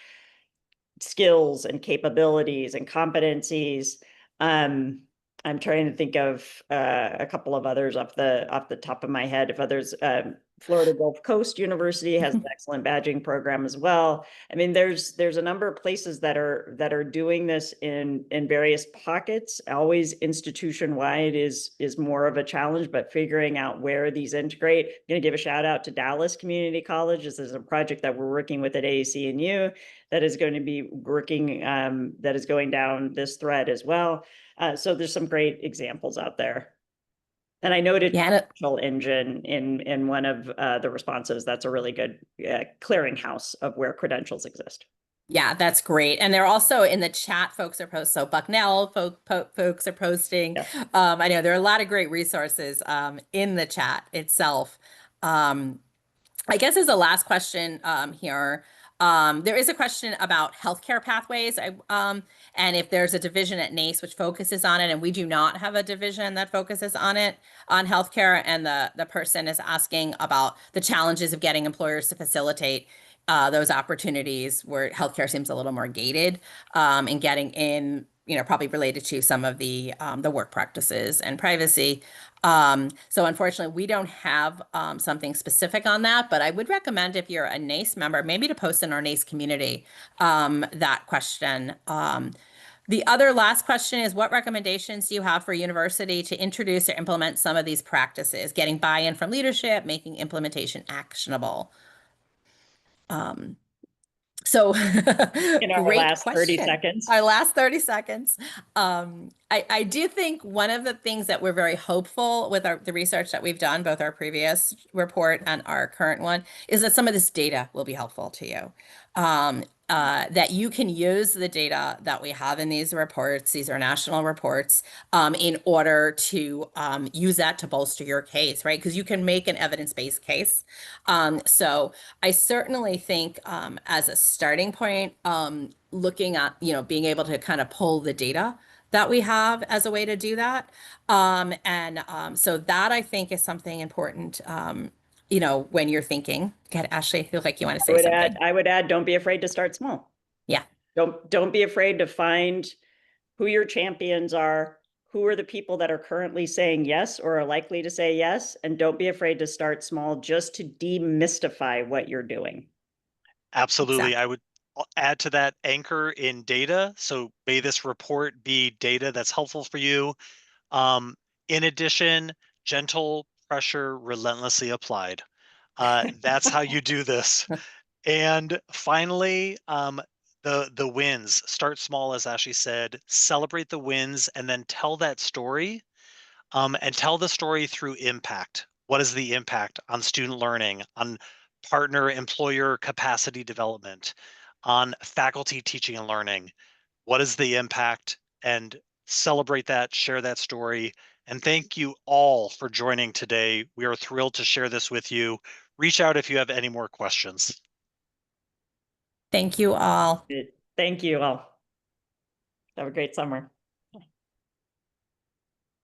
skills and capabilities and competencies. I'm trying to think of a couple of others off the top of my head. If others, Florida Gulf Coast University has an excellent badging program as well. I mean, there's a number of places that are doing this in various pockets. Always institution wide is more of a challenge, but figuring out where these integrate. I'm going to give a shout out to Dallas Community College. This is a project that we're working with at AAC&U that is going to be working, that is going down this thread as well. So there's some great examples out there. And I noted Credential Engine in one of the responses. That's a really good clearinghouse of where credentials exist. Yeah, that's great. And they're also in the chat, folks are posting. So Bucknell folks are posting. Yeah. I know there are a lot of great resources in the chat itself. I guess as a last question here, There is a question about healthcare pathways. And if there's a division at NACE which focuses on it, and we do not have a division that focuses on it, on healthcare, and the person is asking about the challenges of getting employers to facilitate those opportunities where healthcare seems a little more gated, and getting in, probably related to some of the work practices and privacy. So unfortunately, we don't have something specific on that, but I would recommend, if you're a NACE member, maybe to post in our NACE community that question. The other last question is, what recommendations do you have for university to introduce or implement some of these practices, getting buy-in from leadership, making implementation actionable? So In our great last 30 question. seconds. Our last 30 seconds. I do think one of the things that we're very hopeful with the research that we've done, both our previous report and our current one, is that some of this data will be helpful to you. That you can use the data that we have in these reports, these are national reports, in order to use that to bolster your case, right? Because you can make an evidence-based case. So I certainly think as a starting point, looking at, being able to kind of pull the data that we have as a way to do that. So that, I think, is something important, when you're thinking. God, Ashley, I feel like you want to say something. I would add, don't be afraid to start small. Yeah. Don't be afraid to find who your champions are, who are the people that are currently saying yes or are likely to say yes, and don't be afraid to start small just to demystify what you're doing. Absolutely. Exactly. I would add to that, anchor in data. So may this report be data that's helpful for you. In addition, gentle pressure relentlessly applied. That's how you do this. And finally, the wins. Start small, as Ashley said. Celebrate the wins, and then tell that story. And tell the story through impact. What is the impact on student learning, on partner employer capacity development, on faculty teaching and learning? What is the impact? And celebrate that, share that story. And thank you all for joining today. We are thrilled to share this with you. Reach out if you have any more questions. Thank you all. Thank you all. Have a great summer.